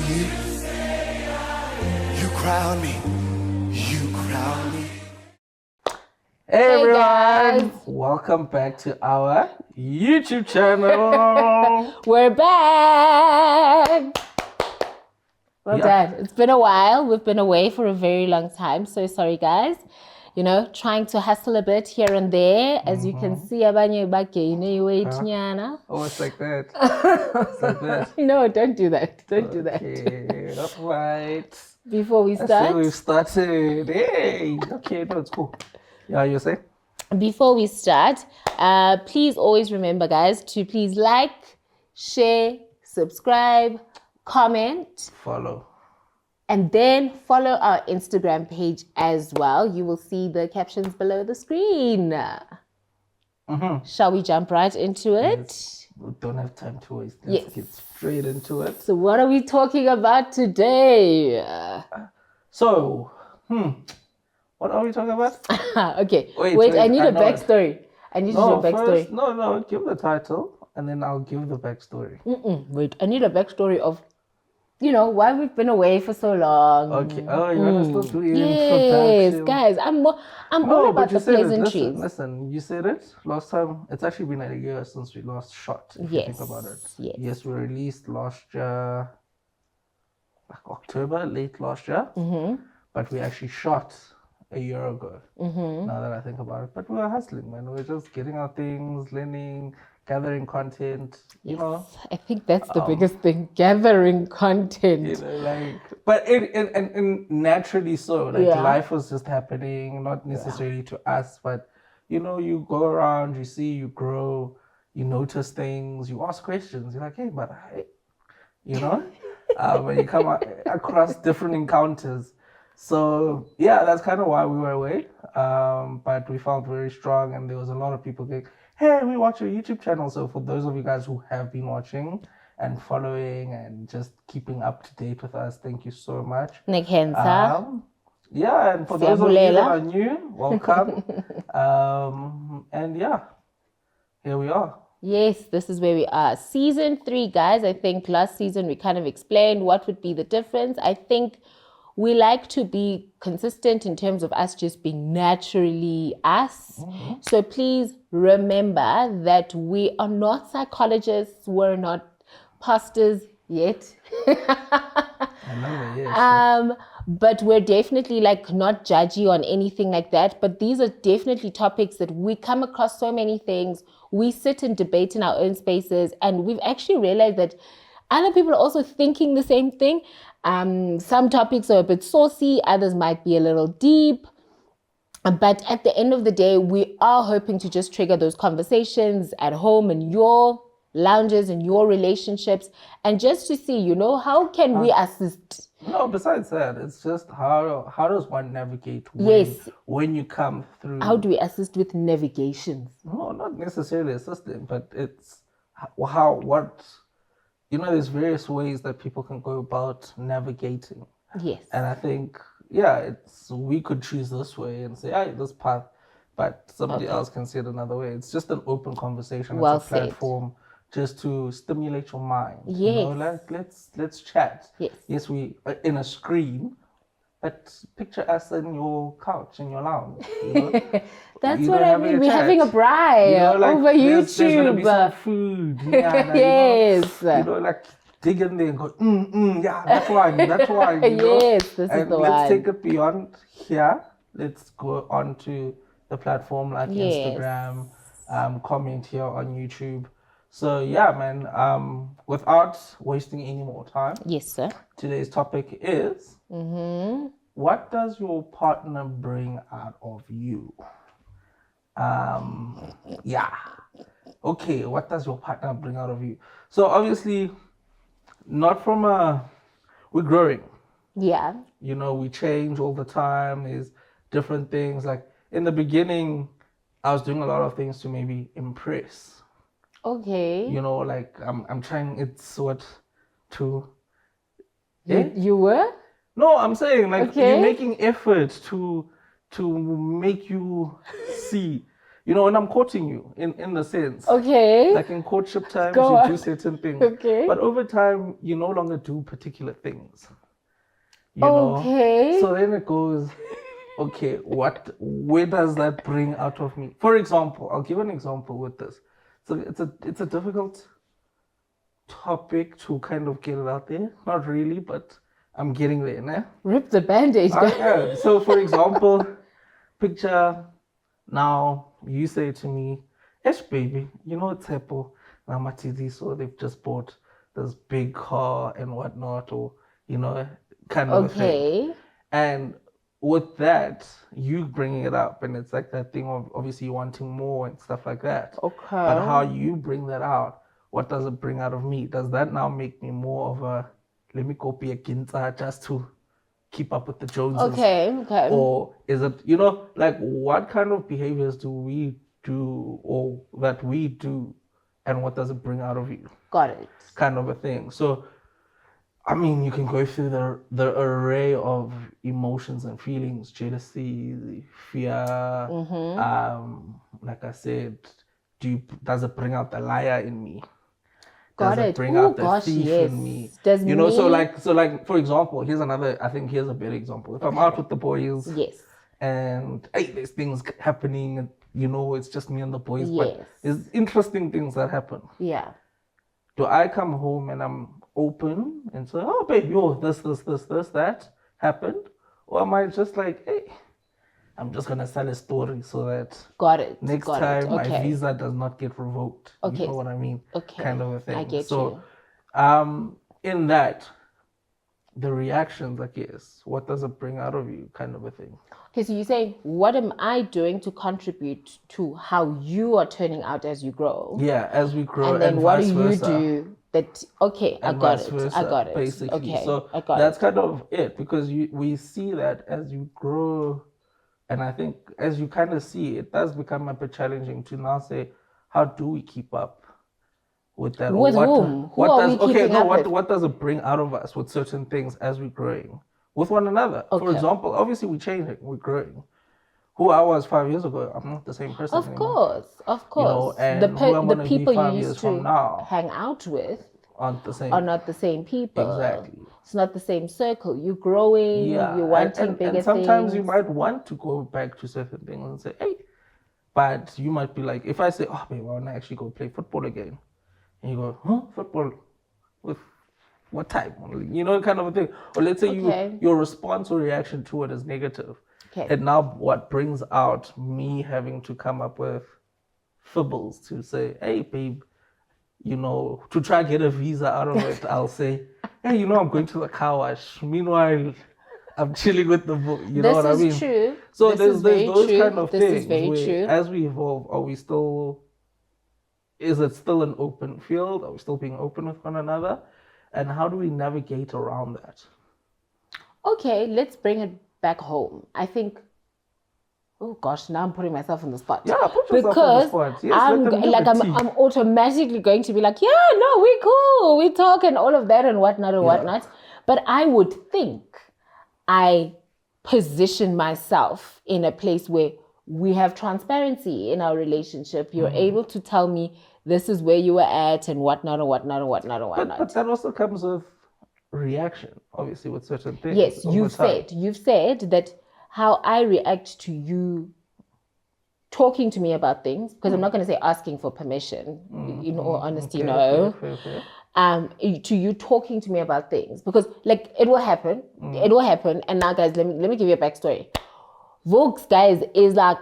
me. You crown me. You crown me. Hey guys. everyone, welcome back to our YouTube channel. We're back. Well Yeah. done. It's been a while. We've been away for a very long time. So sorry, guys. You know, trying to hustle a bit here and there. As you can see, abanye bakene waityana. Oh, it's like that. It's like that. No, don't do that. Don't do that. Okay, all right. Before we I say start, we've started. Hey, okay, no, it's cool. Yeah, you say? before we start, please always remember, guys, to please like, share, subscribe, comment, Follow. and then follow our Instagram page as well. You will see the captions below the screen. Shall we jump right into it? Yes. We don't have time to waste. Let's Yes. get straight into it. So what are we talking about today? So, what are we talking about? Okay, Wait, wait, I wait, need I a know it. backstory. I need your backstory. First, no, give the title and then I'll give the backstory. Wait, I need a backstory of, you know, why we've been away for so long. Okay. Oh, you want to still do the Yes, introduction? guys, I'm all about the pleasantries. Listen, you said it last time. It's actually been a year since we last shot. If you think about it. Yes. We released last year, like October, late last year. But we actually shot a year ago. Now that I think about it, but we were hustling, man. We were just getting our things, learning, gathering content. You know. I think that's the biggest thing, gathering content. You know, like, but and naturally so, like life was just happening, not necessarily to us, but you know, you go around, you see, you grow, you notice things, you ask questions, you're like, hey, but hey, you know, when you come across different encounters. So yeah, that's kind of why we were away, but we felt very strong, and there was a lot of people going, hey, we watch your YouTube channel. So for those of you guys who have been watching and following and just keeping up to date with us, thank you so much. Yeah, and for those of you that are new, welcome. And yeah, here we are. Yes, this is where we are. Season 3, guys. I think last season we kind of explained what would be the difference. I think we like to be consistent in terms of us just being naturally us. So please remember that we are not psychologists. We're not pastors yet. But we're definitely like not judgy on anything like that. But these are definitely topics that we come across so many things. We sit and debate in our own spaces, and we've actually realized that other people are also thinking the same thing. Some topics are a bit saucy, others might be a little deep. But at the end of the day, we are hoping to just trigger those conversations at home in your lounges and your relationships, and just to see, you know, how can we assist? No, besides that, it's just how does one navigate when you come through? How do we assist with navigations? No, not necessarily assisting, but it's what. You know, there's various ways that people can go about navigating. Yes. And I think, we could choose this way and say, hey, this path, but somebody else can see it another way. It's just an open conversation. Well it's a platform just to stimulate your mind. Yes. You know, like, let's chat. Yes. Yes, we are in a screen, but picture us in your couch, in your lounge. You know? That's what I mean. We're having a braai, you know, like, over YouTube. There's gonna be some food. Yeah, yes. You know, like dig in there and go, yeah, that's why. You know? Yes, this is the one. Let's take it beyond here. Let's go onto the platform like Instagram, comment here on YouTube. So yeah, man, without wasting any more time. Yes, sir. Today's topic is, what does your partner bring out of you? Okay, what does your partner bring out of you? So obviously, not from we're growing. Yeah. You know, we change all the time. There's different things. Like in the beginning, I was doing a lot of things to maybe impress. Okay. You know, like I'm trying. It's what to. You were? No, I'm saying like you're making effort to make you see. you know, when I'm courting you, in the sense. Okay. Like in courtship times, Go you on. do certain things. Okay. But over time, you no longer do particular things. You know? Okay. So then it goes, okay, where does that bring out of me? For example, I'll give an example with this. So it's a difficult topic to kind of get it out there. Not really, but I'm getting there, nah? Rip the band-aid. Okay. So for example, picture now you say to me, Esh baby, you know Tepo, Namatiti, so they've just bought this big car and whatnot, or you know, kind of a thing. Okay. And with that, you bringing it up, and it's like that thing of obviously wanting more and stuff like that. Okay. But how you bring that out, what does it bring out of me? Does that now make me more of a let me copy a ginza just to keep up with the Joneses? Okay. Or is it, you know, like what kind of behaviors do we do or that we do, and what does it bring out of you? Got it. Kind of a thing. So I mean, you can go through the array of emotions and feelings: jealousy, fear. Like I said, does it bring out the liar in me? Does Got it it. bring Oh out the gosh, thief yes. in me? Does you know, me... so like for example, here's a better example. If I'm out with the boys, yes, and hey, there's things happening, and you know, it's just me and the boys, yes, but there's interesting things that happen. Yeah. Do I come home and I'm open and say, oh, babe, yo, this, that happened? Or am I just like, hey, I'm just going to sell a story so that got it. next got time it. my Okay. visa does not get revoked? Okay. You know what I mean? Okay. Kind of a thing. I get so, you. In that, the reactions, I guess, what does it bring out of you? Kind of a thing. Okay, so you're saying, what am I doing to contribute to how you are turning out as you grow? Yeah, as we grow, and then what vice do you versa. do that? Okay, I And got vice it. versa, I got it. basically. Okay, So I got that's it. kind of it, because we see that as you grow, and I think as you kind of see, it does become a bit challenging to now say, how do we keep up with that? With whom? Who are we keeping up with? What does it bring out of us with certain things as we're growing with one another? Okay. For example, obviously we're changing, we're growing. Who I was 5 years ago, I'm not the same person anymore. Of course. You know, and who I'm the gonna be people 5 you years used from to now hang out with aren't the same. are not the same people. Exactly. It's not the same circle. You're growing. Yeah, You're wanting bigger and sometimes you things. might want to go back to certain things and say, hey, but you might be like, if I say, oh, babe, I want to actually go play football again, and you go, huh, football with what type? You know, kind of a thing. Or let's say your response or reaction to it is negative. Okay. And now what brings out me having to come up with fibbles to say, hey, babe, you know, to try to get a visa out of it, I'll say, hey, you know, I'm going to the car wash. Meanwhile, I'm chilling with the book. You know what I mean? This is true. So there's those true. kind of this things is very where, true. as we evolve, is it still an open field? Are we still being open with one another? And how do we navigate around that? Okay, let's bring it back home. I think, oh gosh, now I'm putting myself on the spot. Yeah, put yourself on the spot. Yes, I'm automatically going to be like, yeah, no, we cool, we talk and all of that and whatnot. But I would think I position myself in a place where we have transparency in our relationship. You're able to tell me this is where you were at and whatnot. But that also comes with reaction, obviously, with certain things. Yes, you've said that how I react to you talking to me about things, because I'm not going to say asking for permission, in all honesty, no. Fair. To you talking to me about things, because like it will happen, and now guys, let me give you a backstory. Vokes, guys, is like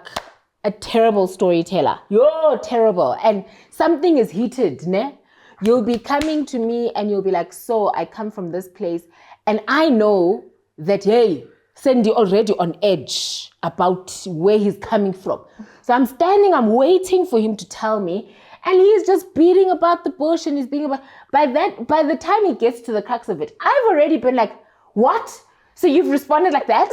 a terrible storyteller. You're terrible, and something is heated, ne? You'll be coming to me and you'll be like, so I come from this place, and I know that, hey, Sandy already on edge about where he's coming from. So I'm waiting for him to tell me, and he's just beating about the bush, and he's beating about. By the time he gets to the crux of it, I've already been like, what? So you've responded like that?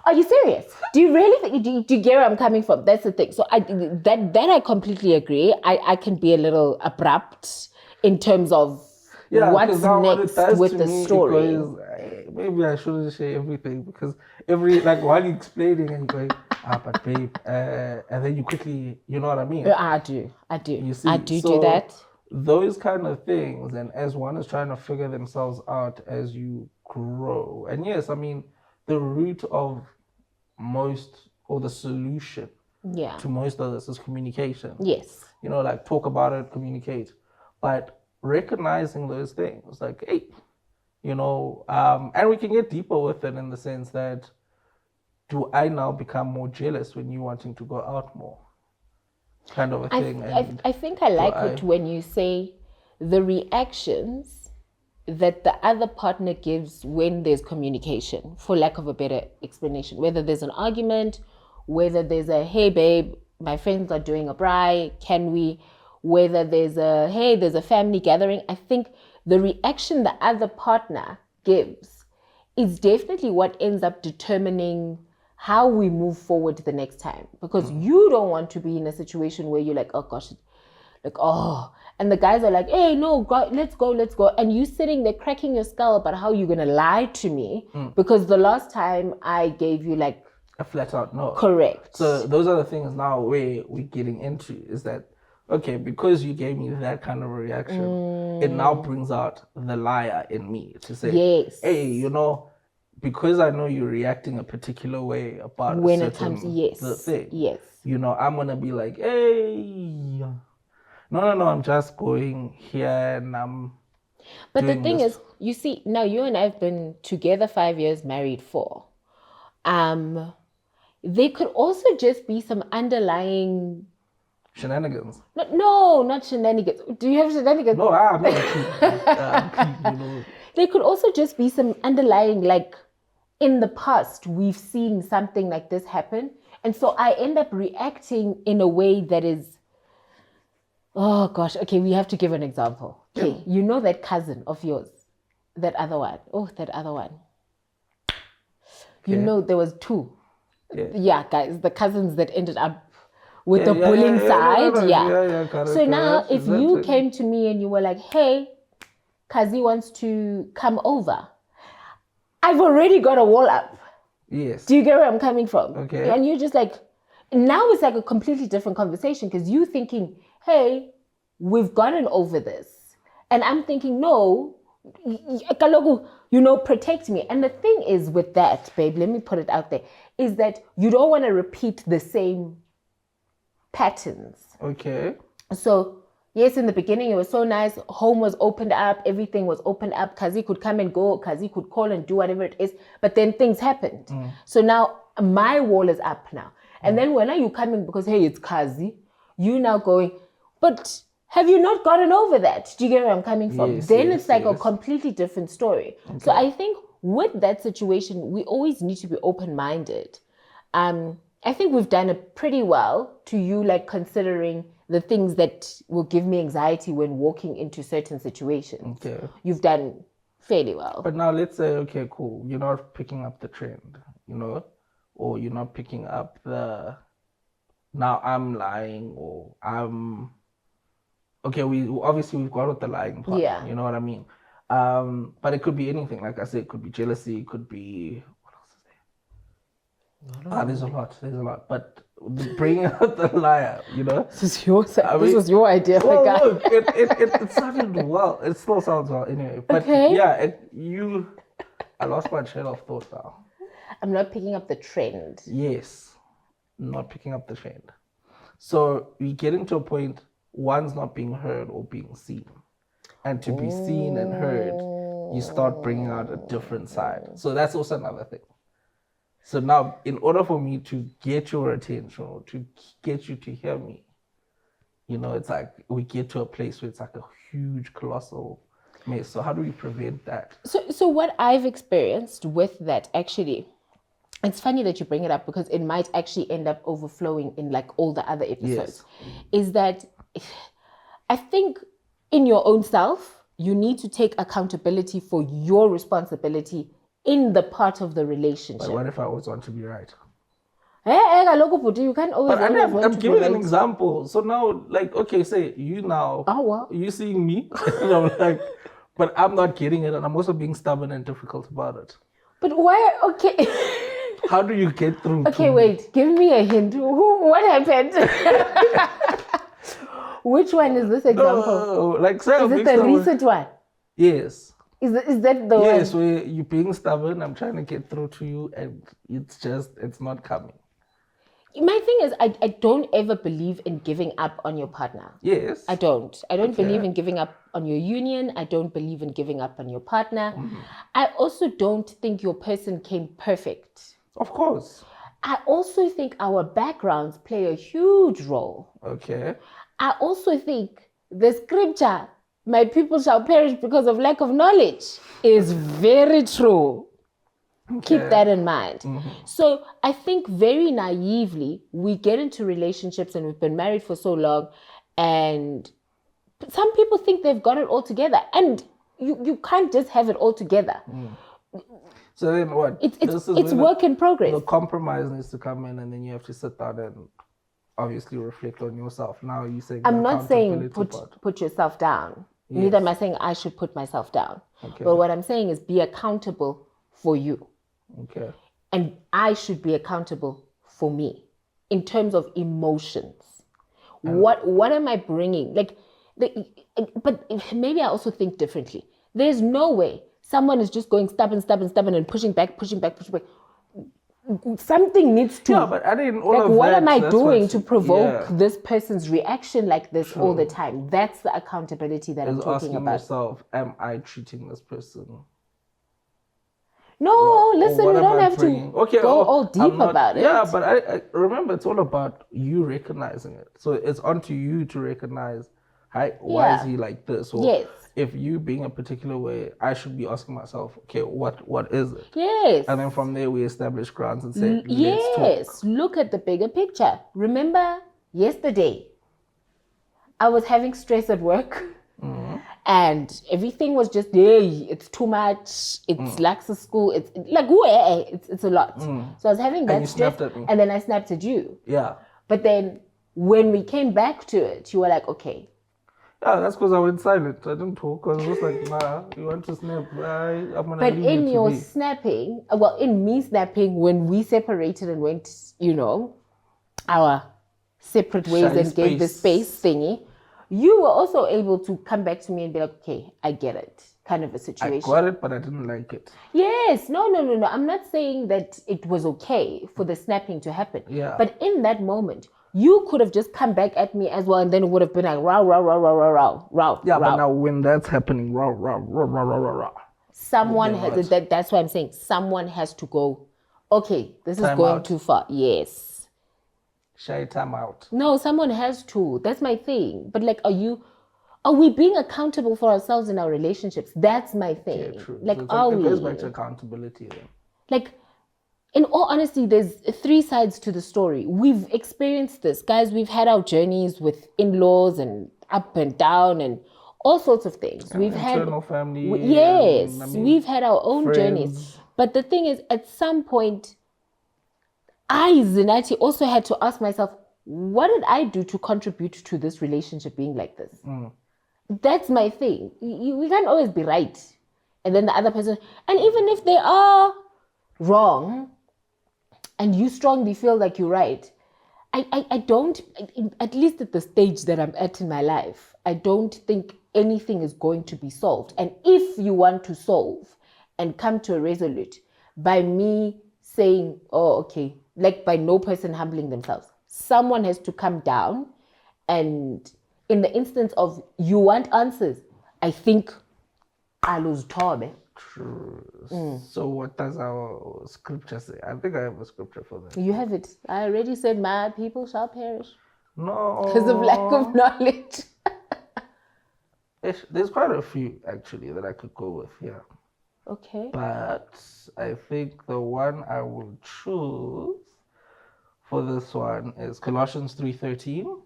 Are you serious? Do you really think, do you get where I'm coming from? That's the thing. So I completely agree. I can be a little abrupt in terms of what's next with the story. Maybe I shouldn't say everything, because while you're explaining and going, But babe, and then you quickly, you know what I mean? I do. You see, I do so that. those kind of things, and as one is trying to figure themselves out as you grow, and yes, I mean, the root of most, or the solution Yeah. to most of this is communication. Yes. You know, like talk about it, communicate, but recognizing those things, like, hey, you know, and we can get deeper with it in the sense that, do I now become more jealous when you're wanting to go out more? Kind of a thing. I think I like it when you say the reactions that the other partner gives when there's communication, for lack of a better explanation, whether there's an argument, whether there's a, hey babe, my friends are doing a braai, can we, whether there's a, hey, there's a family gathering. I think the reaction the other partner gives is definitely what ends up determining how we move forward the next time, because you don't want to be in a situation where you're like, oh gosh, like, oh, and the guys are like, hey, no, let's go. And you sitting there cracking your skull about how you're going to lie to me because the last time I gave you like a flat out no. Correct. So those are the things now where we're getting into, is that, okay, because you gave me that kind of a reaction, it now brings out the liar in me to say, yes, hey, you know, because I know you're reacting a particular way about when a it certain comes, yes, the thing. Yes. You know, I'm gonna be like, hey, no, I'm just going here and I'm. But the thing is, you see, now you and I have been together 5 years, married 4. There could also just be some underlying shenanigans. No, not shenanigans. Do you have shenanigans? No, I'm not you know. There could also just be some underlying, like, in the past, we've seen something like this happen. And so I end up reacting in a way that is, oh gosh, okay, we have to give an example. Okay, yeah. You know that cousin of yours, that other one. You know there was 2. Yeah, guys, the cousins that ended up with the bullying side. So now if you came to me and you were like, hey, Kazi wants to come over, I've already got a wall up. Yes. Do you get where I'm coming from? Okay. And you're just like, now it's like a completely different conversation, because you thinking, hey, we've gotten over this. And I'm thinking, no, you know, protect me. And the thing is with that, babe, let me put it out there, is that you don't want to repeat the same patterns. Okay. So, yes, in the beginning, it was so nice. Home was opened up. Everything was opened up. Kazi could come and go. Kazi could call and do whatever it is. But then things happened. So now my wall is up now. And then when are you coming? Because, hey, it's Kazi. You now going, but have you not gotten over that? Do you get where I'm coming from? Yes, then it's like a completely different story. Okay. So I think with that situation, we always need to be open-minded. I think we've done it pretty well to you, like considering the things that will give me anxiety when walking into certain situations. Okay. You've done fairly well. But now let's say, okay, cool. You're not picking up the trend, you know, or you're not picking up the, now I'm lying, or I'm, okay, we've got with the lying part. Yeah. You know what I mean? But it could be anything. Like I said, it could be jealousy, it could be, what else is there? There's a lot. But bringing out the liar, you know? This was your idea. Well, look, it sounded well. It still sounds well anyway. But okay. Yeah, I lost my train of thought now. I'm not picking up the trend. Yes, not picking up the trend. So we get into a point, one's not being heard or being seen. And to be seen and heard, you start bringing out a different side. So that's also another thing. So now, in order for me to get your attention or to get you to hear me, you know, it's like we get to a place where it's like a huge, colossal mess. So how do we prevent that? So what I've experienced with that, actually, it's funny that you bring it up, because it might actually end up overflowing in like all the other episodes. Yes. Is that I think in your own self, you need to take accountability for your responsibility in the part of the relationship. But what if I always want to be right? You can't always. But I'm giving an example. So now, like, okay, say you now, you seeing me, and I'm like, but I'm not getting it, and I'm also being stubborn and difficult about it. But why? Okay. How do you get through? Okay, wait. Give me a hint. What happened? Which one is this example? No, like say Is it the recent one? Yes. Is that the one? Yes, where you're being stubborn. I'm trying to get through to you, and it's not coming. My thing is, I don't ever believe in giving up on your partner. Yes. I don't. I don't believe in giving up on your union. I don't believe in giving up on your partner. I also don't think your person came perfect. Of course. I also think our backgrounds play a huge role. Okay. I also think the scripture, my people shall perish because of lack of knowledge, is very true. Okay. Keep that in mind. So I think very naively, we get into relationships and we've been married for so long, and some people think they've got it all together. And you can't just have it all together. So then what? It's work in progress. The compromise needs to come in, and then you have to sit down and obviously reflect on yourself. Now you say I'm not saying put yourself down. Yes. Neither am I saying I should put myself down. Okay. But what I'm saying is be accountable for you. Okay. And I should be accountable for me in terms of emotions. What am I bringing? But maybe I also think differently. There's no way someone is just going stubborn and pushing back. Something needs to. Yeah, but I didn't. What am I doing to provoke this person's reaction like this all the time? That's the accountability that I'm talking about. Asking yourself, am I treating this person? No, listen, we don't have to go all deep about it. Yeah, but I remember it's all about you recognizing it. So it's on to you to recognize, why is he like this? Or if you being a particular way, I should be asking myself, okay, what is it? Yes. And then from there we establish grounds and say, let's talk. Look at the bigger picture. Remember yesterday, I was having stress at work. And everything was just, it's too much. It's lax of school. It's like, it's a lot. So I was having that stress. And then I snapped at you. Yeah. But then when we came back to it, you were like, okay. Yeah, that's because I went silent. I didn't talk. I was just like, nah, you want to snap? I'm going to But in your snapping, in me snapping, when we separated and went, our separate ways and gave the space thingy, you were also able to come back to me and be like, okay, I get it. Kind of a situation. I got it, but I didn't like it. Yes. No. I'm not saying that it was okay for the snapping to happen. Yeah. But in that moment, you could have just come back at me as well, and then it would have been like, row. Yeah, but now when that's happening, row. Someone has, that's why I'm saying someone has to go, okay, this is going too far. Yes. Shy time out. No, someone has to. That's my thing. But are we being accountable for ourselves in our relationships? That's my thing. Yeah, true. Like, so are we? It goes back to accountability then. Like, in all honesty, there's 3 sides to the story. We've experienced this. Guys, we've had our journeys with in-laws and up and down and all sorts of things. We've had family. We've had our own journeys. But the thing is, at some point, I, Zinati, also had to ask myself, what did I do to contribute to this relationship being like this? That's my thing. We can't always be right. And then the other person, and even if they are wrong, and you strongly feel like you're right, I don't, at least at the stage that I'm at in my life, I don't think anything is going to be solved. And if you want to solve and come to a resolute by me saying, oh, okay, like by no person humbling themselves, someone has to come down. And in the instance of you want answers, I think I lose Tobe. True. So what does our scripture say? I think I have a scripture for that. You have it. I already said my people shall perish. No. Because of lack of knowledge. There's quite a few actually that I could go with, yeah. Okay. But I think the one I will choose for this one is Colossians 3:13.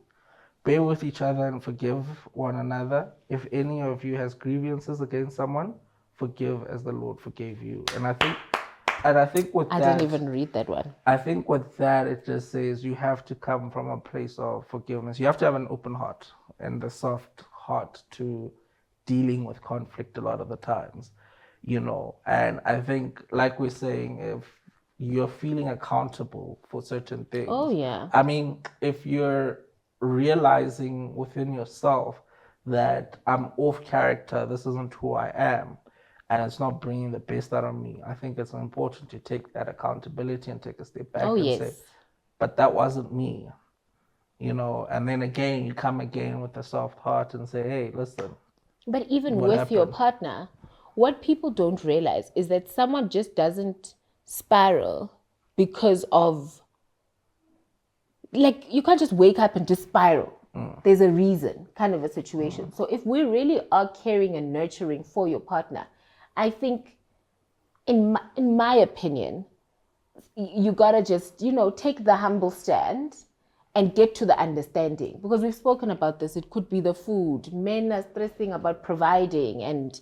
Bear with each other and forgive one another. If any of you has grievances against someone, forgive as the Lord forgave you. And I think with that, I didn't even read that one. I think with that, it just says you have to come from a place of forgiveness. You have to have an open heart and a soft heart to dealing with conflict a lot of the times. And I think, like we're saying, if you're feeling accountable for certain things. Oh, yeah. I mean, if you're realizing within yourself that I'm off character, this isn't who I am, and it's not bringing the best out of me, I think it's important to take that accountability and take a step back and say, but that wasn't me, you know. And then again, you come again with a soft heart and say, hey, listen. But even with your partner, what people don't realize is that someone just doesn't spiral because of, like, you can't just wake up and just spiral. There's a reason, kind of a situation. So if we really are caring and nurturing for your partner, I think, in my opinion, you gotta just, you know, take the humble stand and get to the understanding. Because we've spoken about this. It could be the food. Men are stressing about providing, and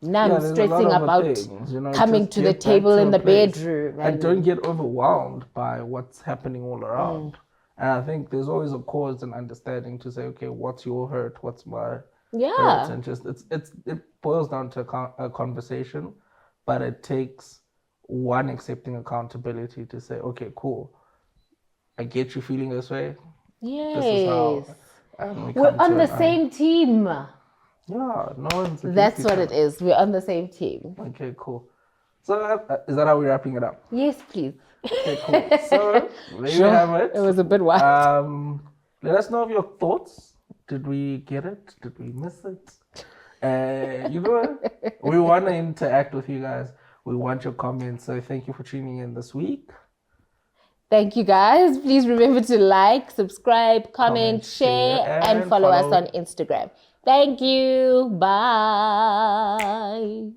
now I'm stressing about things, you know, coming to the table in the bedroom. And don't get overwhelmed by what's happening all around. And I think there's always a cause and understanding to say, okay, what's your hurt? What's my hurt? And just it boils down to a conversation, but it takes one accepting accountability to say, okay, cool, I get you feeling this way. Yes. This is how we're on the same team. Yeah, no one's. That's what it is. We're on the same team. Okay, cool. So is that how we're wrapping it up? Yes, please. Okay, cool. So there you have it. It was a bit wild. Let us know of your thoughts. Did we get it? Did we miss it? You know, we want to interact with you guys. We want your comments. So thank you for tuning in this week. Thank you, guys. Please remember to like, subscribe, comment, share, and follow us on Instagram. Thank you. Bye.